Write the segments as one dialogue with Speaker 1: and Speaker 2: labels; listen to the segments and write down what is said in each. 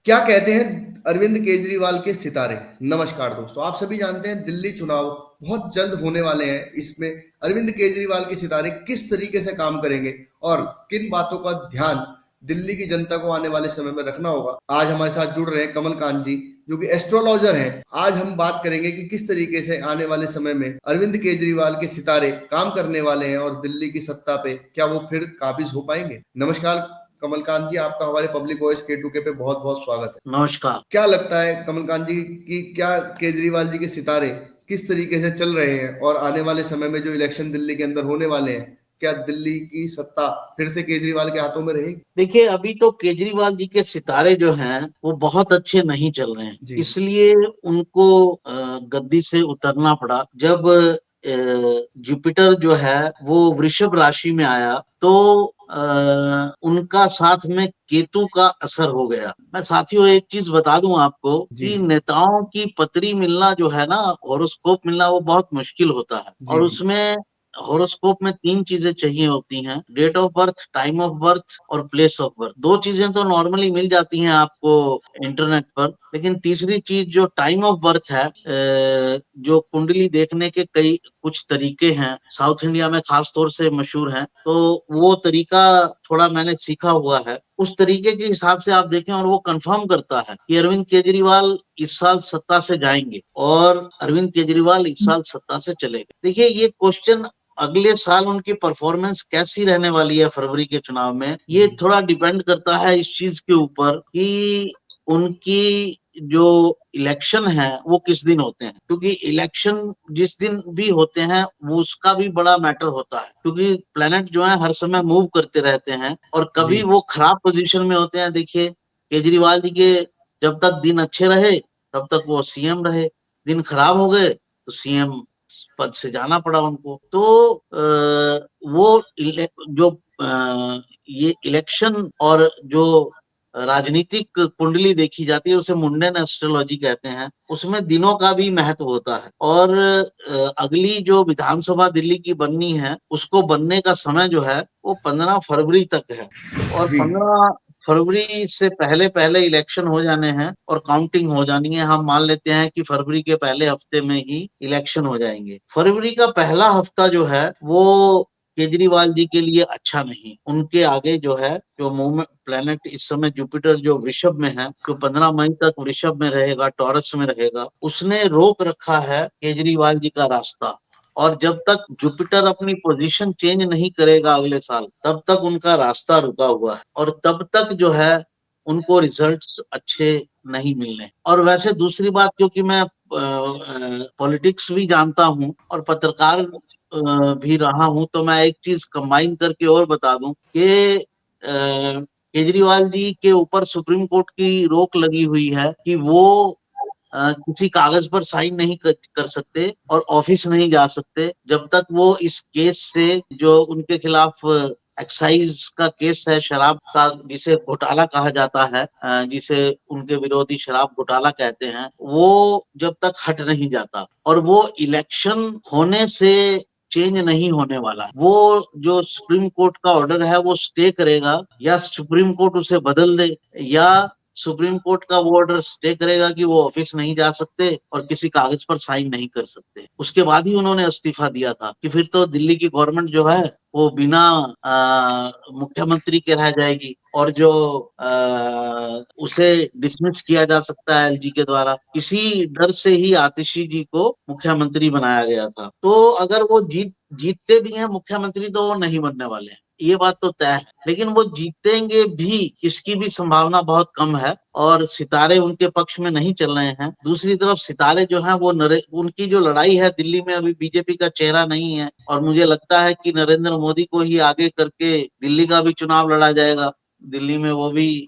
Speaker 1: क्या कहते हैं अरविंद केजरीवाल के सितारे। नमस्कार दोस्तों, आप सभी जानते हैं दिल्ली चुनाव बहुत जल्द होने वाले हैं। इसमें अरविंद केजरीवाल के सितारे किस तरीके से काम करेंगे और किन बातों का ध्यान दिल्ली की जनता को आने वाले समय में रखना होगा। आज हमारे साथ जुड़ रहे हैं कमलकांत जी, जो कि एस्ट्रोलॉजर हैं। आज हम बात करेंगे कि किस तरीके से आने वाले समय में अरविंद केजरीवाल के सितारे काम करने वाले हैं और दिल्ली की सत्ता पे क्या वो फिर काबिज हो पाएंगे। नमस्कार कमलकांत जी, आपका हमारे पब्लिक वॉइस K2K पे बहुत बहुत स्वागत है।
Speaker 2: नमस्कार।
Speaker 1: क्या लगता है कमलकांत जी कि क्या केजरीवाल जी के सितारे किस तरीके से चल रहे हैं और आने वाले समय में जो इलेक्शन दिल्ली के अंदर होने वाले हैं, क्या दिल्ली की सत्ता फिर से केजरीवाल के हाथों में रहेगी?
Speaker 2: देखिए, अभी तो केजरीवाल जी के सितारे जो हैं वो बहुत अच्छे नहीं चल रहे हैं,
Speaker 1: जी।
Speaker 2: इसलिए उनको गद्दी से उतरना पड़ा। जब जुपिटर जो है वो वृषभ राशि में आया तो उनका साथ में केतु का असर हो गया। मैं साथियों एक चीज बता दूं आपको
Speaker 1: जी।
Speaker 2: कि नेताओं की पत्री मिलना जो है ना, हॉरोस्कोप मिलना, वो बहुत मुश्किल होता है।
Speaker 1: जी।
Speaker 2: और
Speaker 1: जी।
Speaker 2: उसमें हॉरोस्कोप में तीन चीजें चाहिए होती हैं: date of birth, time of birth और प्लेस ऑफ बर्थ। दो चीजें तो नॉर्मली मिल जाती हैं आपको इंटरनेट पर, लेकिन तीसरी चीज जो टाइम ऑफ बर्थ है, जो कुंडली देखने के कई कुछ तरीके हैं, साउथ इंडिया में खास तौर से मशहूर हैं, तो वो तरीका थोड़ा मैंने सीखा हुआ है। उस तरीके के हिसाब से आप देखें और वो कंफर्म करता है कि अरविंद केजरीवाल इस साल सत्ता से जाएंगे और अरविंद केजरीवाल इस साल सत्ता से चलेंगे। देखिए, ये क्वेश्चन अगले साल उनकी परफॉर्मेंस कैसी रहने वाली है फरवरी के चुनाव में, ये
Speaker 1: जी।
Speaker 2: थोड़ा डिपेंड करता है इस चीज के ऊपर कि उनकी जो इलेक्शन है वो किस दिन होते हैं। क्योंकि इलेक्शन जिस दिन भी होते हैं वो उसका भी बड़ा मैटर होता है, क्योंकि प्लेनेट जो है हर समय मूव करते रहते हैं और
Speaker 1: जी।
Speaker 2: कभी वो खराब पोजीशन में होते हैं। देखिए, केजरीवाल जी के जब तक दिन अच्छे रहे तब तक वो सीएम रहे, दिन खराब हो गए तो सीएम पद से जाना पड़ा उनको। तो वो जो ये इलेक्शन और जो राजनीतिक कुंडली देखी जाती है उसे मुंडन एस्ट्रोलॉजी कहते हैं, उसमें दिनों का भी महत्व होता है। और अगली जो विधानसभा दिल्ली की बननी है उसको बनने का समय जो है वो 15 फरवरी तक है। और
Speaker 1: जी।
Speaker 2: 15 फरवरी से पहले पहले इलेक्शन हो जाने हैं और काउंटिंग हो जानी है। हम मान लेते हैं कि फरवरी के पहले हफ्ते में ही इलेक्शन हो जाएंगे। फरवरी का पहला हफ्ता जो है वो केजरीवाल जी के लिए अच्छा नहीं। उनके आगे जो है, जो मूवमेंट प्लेनेट इस समय जुपिटर जो वृषभ में है, जो 15 मई तक वृषभ में रहेगा, टॉरस में रहेगा, उसने रोक रखा है केजरीवाल जी का रास्ता। और जब तक जुपिटर अपनी पोजीशन चेंज नहीं करेगा अगले साल, तब तक उनका रास्ता रुका हुआ है और तब तक जो है उनको रिजल्ट्स अच्छे नहीं मिलने। और वैसे दूसरी बात, क्योंकि मैं पॉलिटिक्स भी जानता हूं और पत्रकार भी रहा हूं, तो मैं एक चीज कंबाइन करके और बता दूं कि केजरीवाल जी के ऊपर सुप्रीम कोर्ट की रोक लगी हुई है कि वो किसी कागज पर साइन नहीं कर सकते और ऑफिस नहीं जा सकते जब तक वो इस केस से, जो उनके खिलाफ एक्साइज का केस है, शराब का, जिसे घोटाला कहा जाता है, जिसे उनके विरोधी शराब घोटाला कहते हैं, वो जब तक हट नहीं जाता। और वो इलेक्शन होने से चेंज नहीं होने वाला है। वो जो सुप्रीम कोर्ट का ऑर्डर है वो स्टे करेगा, या सुप्रीम कोर्ट उसे बदल दे, या सुप्रीम कोर्ट का वो ऑर्डर स्टे करेगा कि वो ऑफिस नहीं जा सकते और किसी कागज पर साइन नहीं कर सकते। उसके बाद ही उन्होंने इस्तीफा दिया था कि फिर तो दिल्ली की गवर्नमेंट जो है वो बिना मुख्यमंत्री के रह जाएगी और जो उसे डिसमिस किया जा सकता है एलजी के द्वारा। इसी डर से ही आतिशी जी को मुख्यमंत्री बनाया गया था। तो अगर वो जीतते भी हैं मुख्यमंत्री तो वो नहीं बनने वाले हैं, ये बात तो तय है। लेकिन वो जीतेंगे भी, इसकी भी संभावना बहुत कम है और सितारे उनके पक्ष में नहीं चल रहे हैं। दूसरी तरफ सितारे जो हैं वो उनकी जो लड़ाई है दिल्ली में, अभी बीजेपी का चेहरा नहीं है और मुझे लगता है कि नरेंद्र मोदी को ही आगे करके दिल्ली का भी चुनाव लड़ा जाएगा। दिल्ली में वो भी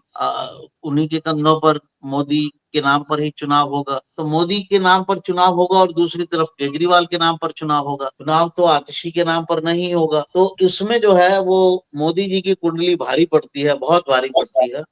Speaker 2: उन्हीं के कंधों पर, मोदी के नाम पर ही चुनाव होगा। तो मोदी के नाम पर चुनाव होगा और दूसरी तरफ केजरीवाल के नाम पर चुनाव होगा। चुनाव तो आतिशी के नाम पर नहीं होगा। तो इसमें जो है वो मोदी जी की कुंडली भारी पड़ती है, बहुत भारी पड़ती है।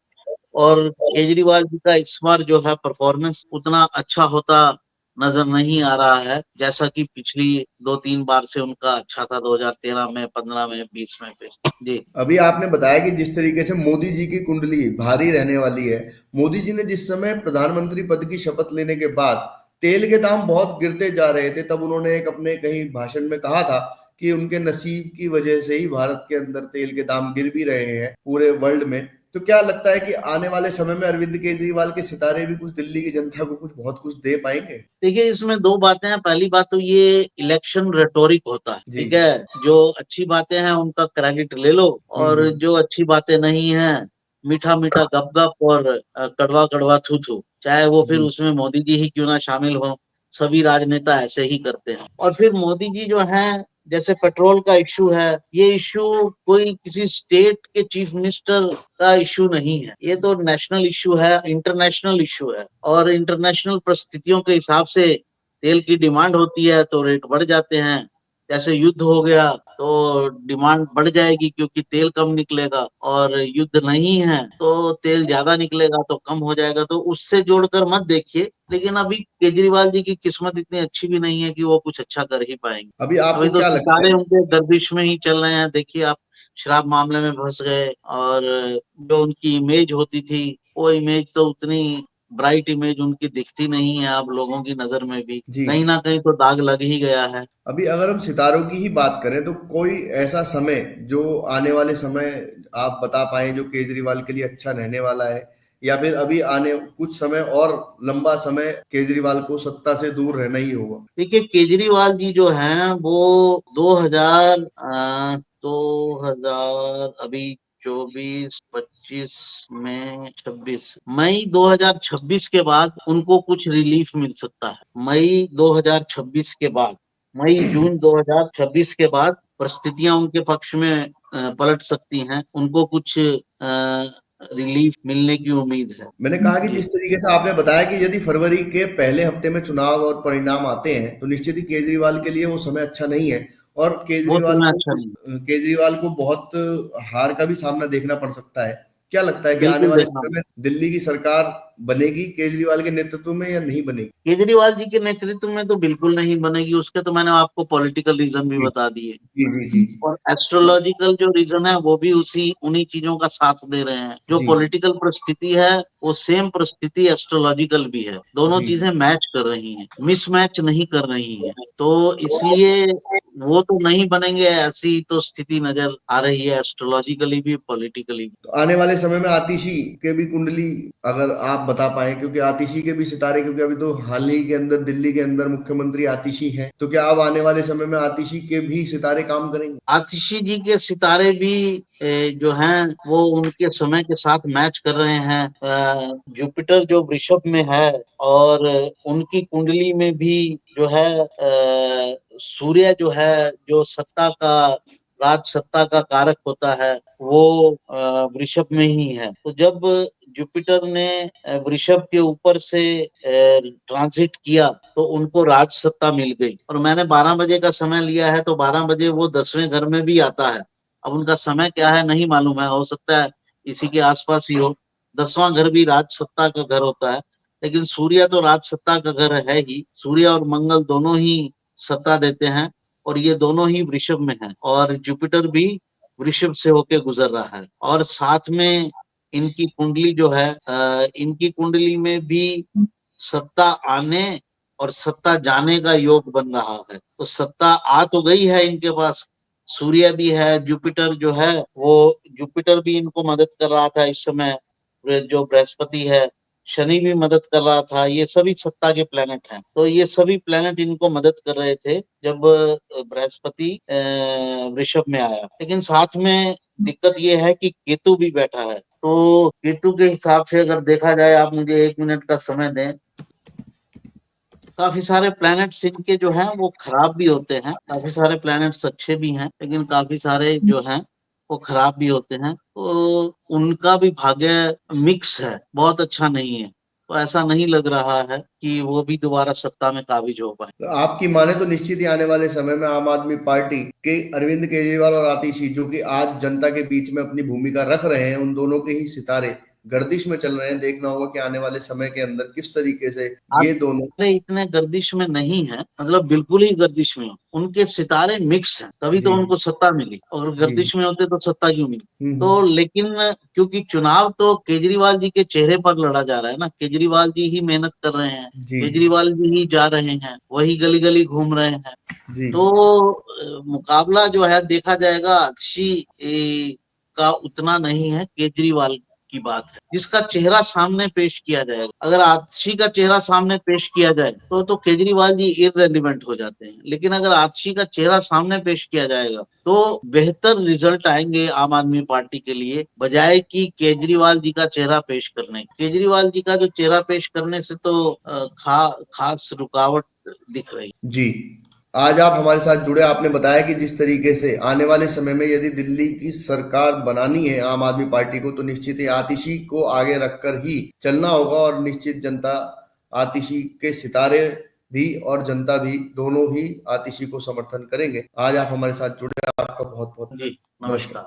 Speaker 2: और केजरीवाल जी का इस बार जो है परफॉर्मेंस उतना अच्छा होता नजर नहीं आ रहा है, जैसा कि पिछली 2-3 बार से उनका अच्छा था, 2013 में, 15 में, 20 में फिर। जी।
Speaker 1: अभी आपने बताया कि जिस तरीके से मोदी जी की कुंडली भारी रहने वाली है, मोदी जी ने जिस समय प्रधानमंत्री पद की शपथ लेने के बाद तेल के दाम बहुत गिरते जा रहे थे, तब उन्होंने एक अपने कहीं भाषण में कहा था कि उनके नसीब की वजह से ही भारत के अंदर तेल के दाम गिर भी रहे हैं पूरे वर्ल्ड में। तो क्या लगता है कि आने वाले समय में अरविंद केजरीवाल के सितारे भी कुछ दिल्ली की जनता को कुछ बहुत कुछ दे पाएंगे?
Speaker 2: देखिए, इसमें दो बातें हैं। पहली बात तो ये इलेक्शन रेटोरिक होता है,
Speaker 1: जी।
Speaker 2: ठीक है। जो अच्छी बातें हैं उनका क्रेडिट ले लो, और
Speaker 1: हम्म।
Speaker 2: जो अच्छी बातें नहीं है, मीठा मीठा गप गप और कड़वा कड़वा थू थू, चाहे वो फिर
Speaker 1: जी।
Speaker 2: उसमें मोदी जी ही क्यों ना शामिल हो। सभी राजनेता ऐसे ही करते हैं। और फिर मोदी जी जो हैं, जैसे पेट्रोल का इश्यू है, ये इश्यू कोई किसी स्टेट के चीफ मिनिस्टर का इश्यू नहीं है, ये तो नेशनल इश्यू है, इंटरनेशनल इश्यू है। और इंटरनेशनल परिस्थितियों के हिसाब से तेल की डिमांड होती है तो रेट बढ़ जाते हैं। जैसे युद्ध हो गया तो डिमांड बढ़ जाएगी क्योंकि तेल कम निकलेगा, और युद्ध नहीं है तो तेल ज्यादा निकलेगा तो कम हो जाएगा। तो उससे जोड़कर मत देखिए। लेकिन अभी केजरीवाल जी की किस्मत इतनी अच्छी भी नहीं है कि वो कुछ अच्छा कर ही पाएंगे।
Speaker 1: अभी
Speaker 2: अभी
Speaker 1: आपको
Speaker 2: तो
Speaker 1: क्या लगता
Speaker 2: सितारे
Speaker 1: है?
Speaker 2: उनके गर्दिश में ही चल रहे हैं। देखिए आप, शराब मामले में फंस गए, और जो उनकी इमेज होती थी, वो इमेज तो उतनी ब्राइट इमेज उनकी दिखती नहीं है अब लोगों की नजर में भी।
Speaker 1: जी।
Speaker 2: कहीं ना कहीं तो दाग लग ही गया है।
Speaker 1: अभी अगर हम सितारों की ही बात करें तो कोई ऐसा समय जो आने वाले समय आप बता पाएं जो केजरीवाल के लिए अच्छा रहने वाला है, या फिर अभी आने कुछ समय और लंबा समय केजरीवाल को सत्ता से दूर रहना ही होगा?
Speaker 2: देखिए, केजरीवाल जी जो हैं वो 2000 अभी 24, 25 में 26 मई 2026 के बाद उनको कुछ रिलीफ मिल सकता है। मई 2026 के बाद, मई जून 2026 के बाद परिस्थितियां उनके पक्ष में पलट सकती हैं। उनको कुछ रिलीफ मिलने की उम्मीद है।
Speaker 1: मैंने कहा कि
Speaker 2: जी।
Speaker 1: जिस तरीके से आपने बताया कि यदि फरवरी के पहले हफ्ते में चुनाव और परिणाम आते हैं तो निश्चित ही केजरीवाल के लिए वो समय अच्छा नहीं है, और
Speaker 2: वो समय अच्छा नहीं।
Speaker 1: केजरीवाल को बहुत हार का भी सामना देखना पड़ सकता है। क्या लगता है कि आने
Speaker 2: बिल्कुल
Speaker 1: वाले
Speaker 2: देखना।
Speaker 1: समय में दिल्ली की सरकार बनेगी केजरीवाल के नेतृत्व में या नहीं बनेगी?
Speaker 2: केजरीवाल जी के नेतृत्व में तो बिल्कुल नहीं बनेगी। उसके तो मैंने आपको पॉलिटिकल रीजन भी
Speaker 1: जी।
Speaker 2: बता दिए।
Speaker 1: जी। जी। जी।
Speaker 2: और एस्ट्रोलॉजिकल जो रीजन है वो भी उसी उन्हीं चीजों का साथ दे रहे हैं। जो
Speaker 1: जी।
Speaker 2: पॉलिटिकल परिस्थिति है वो सेम परिस्थिति एस्ट्रोलॉजिकल भी है। दोनों
Speaker 1: जी।
Speaker 2: चीजें मैच कर रही हैं, मिसमैच नहीं कर रही हैं। तो इसलिए वो तो नहीं बनेंगे, ऐसी तो स्थिति नजर आ रही है, एस्ट्रोलॉजिकली भी, पॉलिटिकली भी।
Speaker 1: तो आने वाले समय में आतिशी के भी कुंडली अगर आप बता पाए, क्योंकि आतिशी के भी सितारे, क्योंकि अभी तो हाल ही के अंदर दिल्ली के अंदर मुख्यमंत्री आतिशी हैं, तो क्या अब आने वाले समय में आतिशी के भी सितारे काम करेंगे?
Speaker 2: आतिशी जी के सितारे भी जो हैं वो उनके समय के साथ मैच कर रहे हैं। जुपिटर जो वृषभ में है, और उनकी कुंडली में भी जो है सूर्य जो है, जो सत्ता का, राज सत्ता का कारक होता है, वो वृषभ में ही है। तो जब जुपिटर ने वृषभ के ऊपर से ट्रांजिट किया तो उनको राज सत्ता मिल गई। और मैंने 12 बजे का समय लिया है, तो 12 बजे वो 10वें घर में भी आता है। अब उनका समय क्या है नहीं मालूम है, हो सकता है इसी के आसपास ही हो। 10वां घर भी राज सत्ता का घर होता है, लेकिन सूर्य तो राज सत्ता का घर है ही। सूर्य और मंगल दोनों ही सत्ता देते हैं, और ये दोनों ही वृषभ में हैं, और जुपिटर भी वृषभ से होके गुजर रहा है। और साथ में इनकी कुंडली जो है, इनकी कुंडली में भी सत्ता आने और सत्ता जाने का योग बन रहा है। तो सत्ता आ तो गई है इनके पास, सूर्य भी है, जुपिटर जो है वो, जुपिटर भी इनको मदद कर रहा था इस समय, जो बृहस्पति है, शनि भी मदद कर रहा था। ये सभी सत्ता के प्लेनेट हैं, तो ये सभी प्लेनेट इनको मदद कर रहे थे जब बृहस्पति वृषभ में आया। लेकिन साथ में दिक्कत ये है कि केतु भी बैठा है। तो केतु के हिसाब से अगर देखा जाए, आप मुझे 1 मिनट का समय दें। काफी सारे प्लैनेट्स इनके जो हैं वो खराब भी होते हैं, काफी सारे प्लैनेट्स अच्छे भी हैं, लेकिन काफी सारे जो हैं वो खराब भी होते हैं। तो उनका भी भाग्य मिक्स है, बहुत अच्छा नहीं है। तो ऐसा नहीं लग रहा है कि वो भी दोबारा सत्ता में काबिज हो पाए।
Speaker 1: तो आपकी माने तो निश्चित ही आने वाले समय में आम आदमी पार्टी के अरविंद केजरीवाल और आतिशी, जो कि आज जनता के बीच में अपनी भूमिका रख रहे हैं, उन दोनों के ही सितारे गर्दिश में चल रहे हैं, देखना होगा कि आने वाले समय के अंदर किस तरीके से ये दोनों
Speaker 2: सितारे इतने गर्दिश में नहीं है, मतलब बिल्कुल ही गर्दिश में हो, उनके सितारे मिक्स हैं, तभी तो
Speaker 1: जी
Speaker 2: उनको सत्ता मिली। और
Speaker 1: जी
Speaker 2: गर्दिश में होते तो सत्ता क्यों मिली? तो
Speaker 1: हम्म,
Speaker 2: लेकिन क्योंकि चुनाव तो केजरीवाल जी के चेहरे पर लड़ा जा रहा है ना, केजरीवाल जी ही मेहनत कर रहे हैं,
Speaker 1: जी
Speaker 2: केजरीवाल जी ही जा रहे हैं, वही गली गली घूम रहे हैं।
Speaker 1: जी
Speaker 2: तो मुकाबला जो है देखा जाएगा अच्छी का उतना नहीं है, केजरीवाल की बात है जिसका चेहरा सामने पेश किया जाएगा। अगर आतिशी का चेहरा सामने पेश किया जाए तो केजरीवाल जी इररेलेवेंट हो जाते हैं, लेकिन अगर आतिशी का चेहरा सामने पेश किया जाएगा तो बेहतर रिजल्ट आएंगे आम आदमी पार्टी के लिए, बजाय कि केजरीवाल जी का चेहरा पेश करने। केजरीवाल जी का जो चेहरा पेश करने से तो खास रुकावट दिख रही।
Speaker 1: जी। आज आप हमारे साथ जुड़े, आपने बताया कि जिस तरीके से आने वाले समय में यदि दिल्ली की सरकार बनानी है आम आदमी पार्टी को, तो निश्चित ही आतिशी को आगे रखकर ही चलना होगा, और निश्चित जनता आतिशी के सितारे भी और जनता भी दोनों ही आतिशी को समर्थन करेंगे। आज आप हमारे साथ जुड़े, आपका बहुत बहुत
Speaker 2: जी,
Speaker 1: नमस्कार।
Speaker 2: नमस्कार।